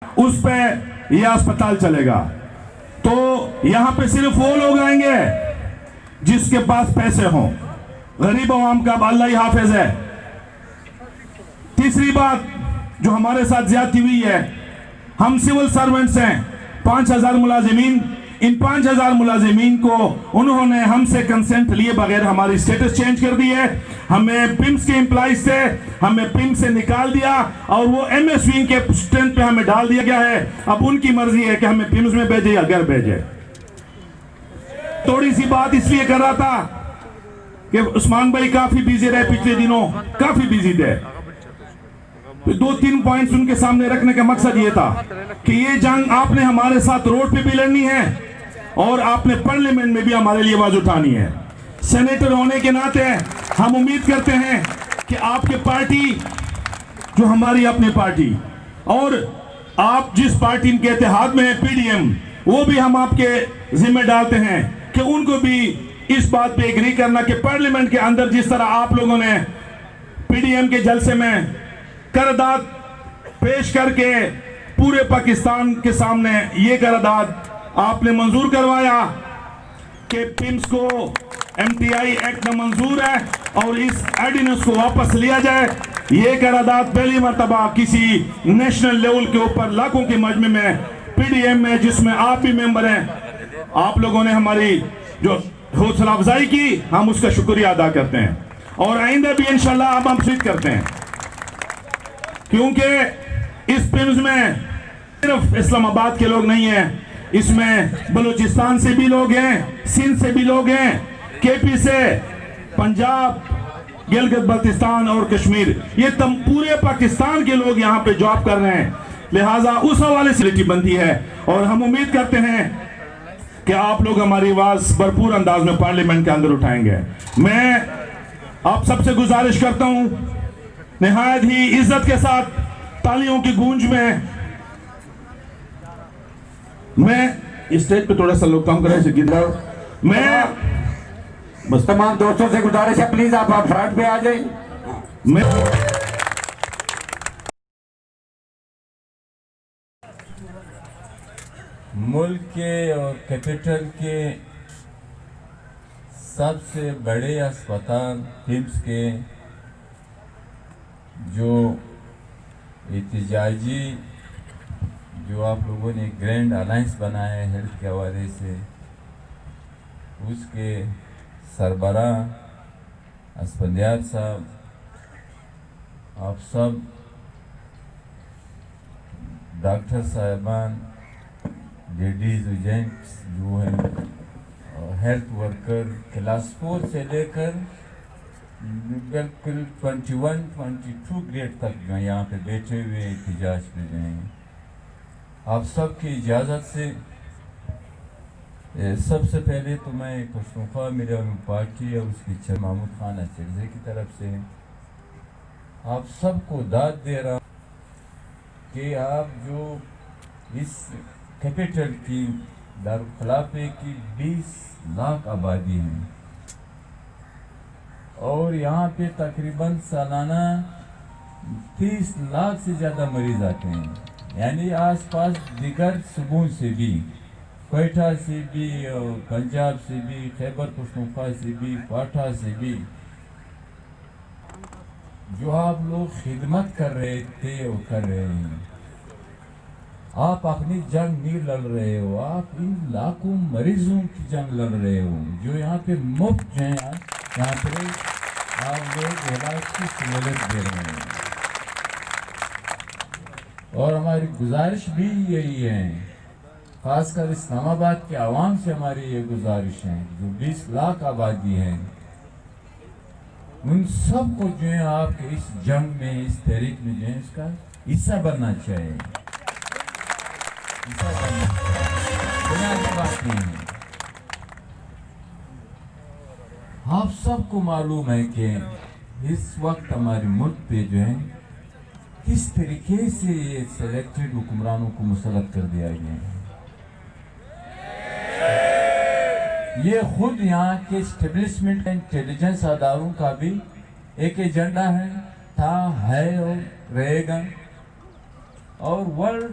اس پہ یہ اسپتال چلے گا. تو یہاں پہ صرف وہ لوگ آئیں گے جس کے پاس پیسے ہوں. غریب عوام کا اللہ ہی حافظ ہے. تیسری بات جو ہمارے ساتھ زیادتی ہوئی ہے, ہم سول سرونٹس ہیں, 5000 ملازمین. ان 5000 ملازمین کو انہوں نے ہم سے کنسنٹ لیے بغیر ہماری سٹیٹس چینج کر دی ہے. ہمیں پمس کے امپلائیز تھے, ہمیں پمس سے نکال دیا اور وہ ایم ایس وی کے سٹینڈ پہ ہمیں ڈال دیا گیا ہے. اب ان کی مرضی ہے کہ ہمیں پمس میں بھیجے یا گھر بھیجے. تھوڑی سی بات اس لیے کر رہا تھا کہ عثمان بھائی کافی بیزی رہے پچھلے دنوں, کافی بیزی تھے. 2-3 پوائنٹس ان کے سامنے رکھنے کا مقصد یہ تھا کہ یہ جنگ آپ نے ہمارے ساتھ روڈ پہ بھی لڑنی ہے اور آپ نے پارلیمنٹ میں بھی ہمارے لیے آواز اٹھانی ہے. سینیٹر ہونے کے ناطے ہم امید کرتے ہیں کہ آپ کے پارٹی جو ہماری اپنی پارٹی اور آپ جس پارٹی کے اتحاد میں ہیں پی ڈی ایم, وہ بھی ہم آپ کے ذمہ ڈالتے ہیں کہ ان کو بھی اس بات پہ ایگری کرنا کہ پارلیمنٹ کے اندر جس طرح آپ لوگوں نے پی ڈی ایم کے جلسے میں قرارداد پیش کر کے پورے پاکستان کے سامنے یہ قرارداد آپ نے منظور کروایا کہ پمس کو ایم ٹی آئی ایکٹ میں منظور ہے اور اس ایڈیننس کو واپس لیا جائے. یہ قرارداد پہلی مرتبہ کسی نیشنل لیول کے اوپر لاکھوں کے مجمع میں پی ڈی ایم میں, جس میں آپ بھی ممبر ہیں, آپ لوگوں نے ہماری جو حوصلہ افزائی کی, ہم اس کا شکریہ ادا کرتے ہیں اور آئندہ بھی انشاءاللہ ہم امید کرتے ہیں. کیونکہ اس پمس میں صرف اسلام آباد کے لوگ نہیں ہیں, اس میں بلوچستان سے بھی لوگ ہیں, سندھ سے بھی لوگ ہیں, کے پی سے, پنجاب, گلگت بلتستان اور کشمیر, یہ پورے پاکستان کے لوگ یہاں پہ جاب کر رہے ہیں. لہٰذا اس حوالے سے بنتی ہے اور ہم امید کرتے ہیں کہ آپ لوگ ہماری آواز بھرپور انداز میں پارلیمنٹ کے اندر اٹھائیں گے. میں آپ سب سے گزارش کرتا ہوں نہایت ہی عزت کے ساتھ تالیوں کی گونج میں اسٹیج پہ تھوڑا سا لوگ کام کریں سے گر رہا. میں بس تمام دوستوں سے گزارش ہے, پلیز آپ فرنٹ پہ آ جائیں. ملک کے اور کیپٹل کے سب سے بڑے اسپتال پمس کے جو احتجاجی جو آپ لوگوں نے گرینڈ الائنس بنایا ہے ہیلتھ کے حوالے سے, اس کے سربراہ اسفندیار صاحب, آپ سب ڈاکٹر صاحبان, لیڈیز جینٹس جو ہیں, ہیلتھ ورکر کلاس 4 سے لے کر بالکل 21-22 گریڈ تک جو ہیں یہاں پہ بیٹھے ہوئے احتجاج پہ جو ہیں. آپ سب کی اجازت سے سب سے پہلے تو میں خوشنخواہ میرے پارٹی اور اس کی چیئر محمود خان اچرزے کی طرف سے آپ سب کو داد دے رہا ہوں کہ آپ جو اس کیپٹل کی دارالخلافے کی 20 لاکھ آبادی ہیں اور یہاں پہ تقریباً سالانہ 30 لاکھ سے زیادہ مریض آتے ہیں, یعنی آس پاس دیگر صوبوں سے بھی, کوئٹہ سے بھی, پنجاب سے بھی, خیبر پختونخوا سے بھی, پاٹھا سے بھی, جو آپ لوگ خدمت کر رہے تھے اور کر رہے ہیں. آپ اپنی جنگ نہیں لڑ رہے ہو, آپ ان لاکھوں مریضوں کی جنگ لڑ رہے ہو جو یہاں پہ مفت جو ہیں یہاں پہ آپ لوگ علاج کی سہولت دے رہے ہیں. اور ہماری گزارش بھی یہی ہے, خاص کر اسلام آباد کے عوام سے ہماری یہ گزارش ہے, جو 20 لاکھ آبادی ہے, ان سب کو جو ہے آپ کے اس جنگ میں, اس تحریک میں جو ہے اس کا حصہ بننا چاہیے. بات نہیں ہے. آپ سب کو معلوم ہے کہ اس وقت ہمارے ملک پہ جو ہے کس طریقے سے یہ سلیکٹڈ حکمرانوں کو مسلط کر دیا گیا ہے. یہ خود یہاں کے اسٹیبلشمنٹ انٹیلیجنس اداروں کا بھی ایک ایجنڈا ہے, تھا, ہے اور رہے گا. اور ورلڈ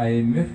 IMF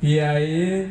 PIA,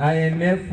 IMF,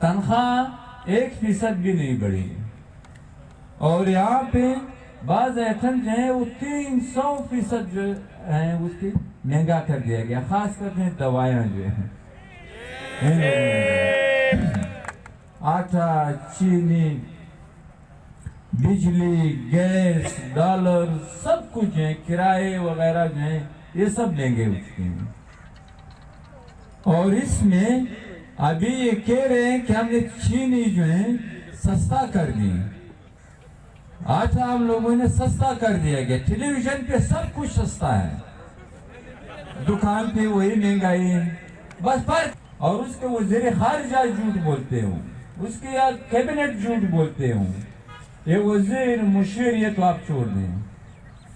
تنخواہ 1% بھی نہیں بڑھی، اور یہاں پہ بعض ایٹم جو ہیں وہ 300% جو ہیں اس کی مہنگا کر دیا گیا، خاص کر کے دوائیاں جو ہیں، آٹا، چینی، بجلی، گیس، ڈالر، سب کچھ ہیں، کرائے وغیرہ جو ہیں یہ سب مہنگے ہو چکے ہیں۔ اور اس میں ابھی یہ کہہ رہے ہیں کہ ہم نے چینی جو ہے سستا کر دی، آٹا ہم لوگوں نے سستا کر دیا گیا، ٹیلی ویژن پہ سب کچھ سستا ہے، دکان پہ وہی مہنگائی ہے، بس فرق۔ اور اس کے وزیر خارجہ جھوٹ بولتے ہوں، اس کے کیبنٹ جھوٹ بولتے ہوں، یہ وزیر مشیر یہ تو آپ چھوڑ دیں،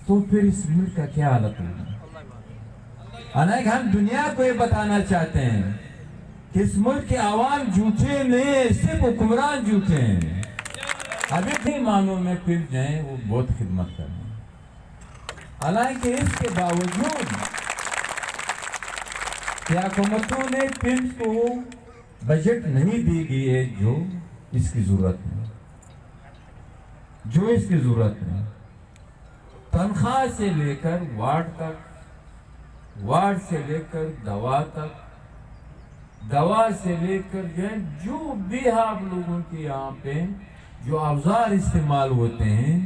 تو پھر اس ملک کا کیا حالت ہوگا؟ حالانکہ ہم دنیا کو یہ بتانا چاہتے ہیں کہ اس ملک کے عوام جھوٹے نہیں ہیں، صرف حکمران جھوٹے ہیں۔ ابھی بھی معنوں میں پھر جائیں وہ بہت خدمت کر رہے ہیں، حالانکہ اس کے باوجود کہ حکومتوں نے فلمز کو بجٹ نہیں دی گئی ہے جو اس کی ضرورت ہے، جو اس کی ضرورت ہے، تنخواہ سے لے کر وارڈ تک، وارڈ سے لے کر دوا تک، دوا سے لے کر جو بھی آپ لوگوں کے یہاں پہ جو اوزار استعمال ہوتے ہیں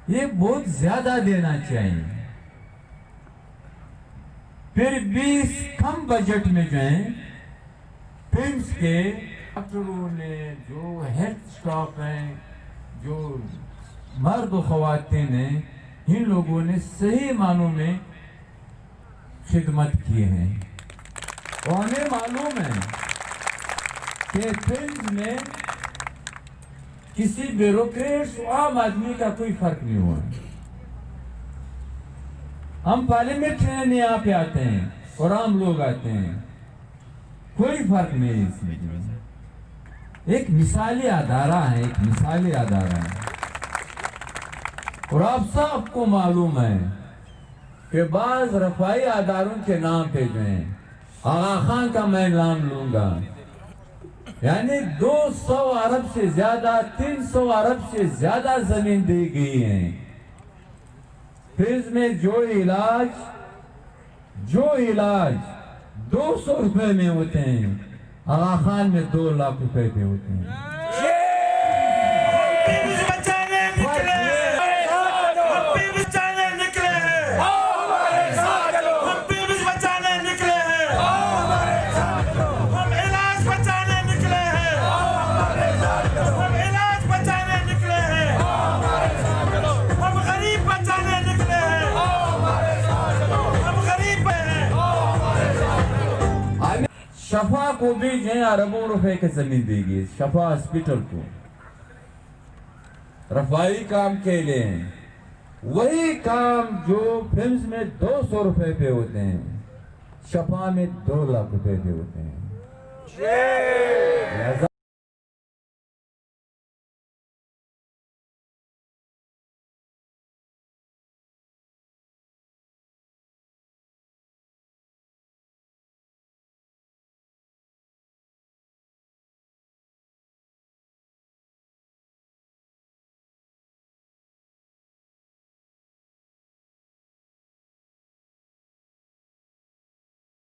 یہ بہت زیادہ دینا چاہیے، پھر بھی کم بجٹ میں جو ہیں فلمز کے ڈاکٹروں نے، جو ہیلتھ سٹاف ہیں، جو مرد و خواتین ہیں، ان لوگوں نے صحیح معنوں میں خدمت کی ہے، اور ہمیں معلوم ہے کہ فلمز میں کسی بیوروکریٹس و عام آدمی کا کوئی فرق نہیں ہوا۔ ہم پارلیمنٹ میں یہاں پہ آتے ہیں اور عام لوگ آتے ہیں، کوئی فرق نہیں ہے اس میں۔ ایک مثالی ادارہ ہے، ایک مثالی ادارہ ہے، اور آپ سب کو معلوم ہے کہ بعض رفائی اداروں کے نام پہ جو ہیں، آغا خان کا میں نام لوں گا، یعنی 200 ارب سے زیادہ، 300 ارب سے زیادہ زمین دی گئی ہیں، فلمز میں جو علاج 200 روپے میں ہوتے ہیں، آغا خان میں 2 لاکھ روپے پہ ہوتے ہیں۔ شفا کو بھی جو ہے اربوں روپے کی زمین دی گئی، شفا ہاسپٹل کو رفائی کام کے لیے، وہی کام جو فلمز میں 200 روپے پہ ہوتے ہیں، شفا میں 2 لاکھ روپے پہ ہوتے ہیں۔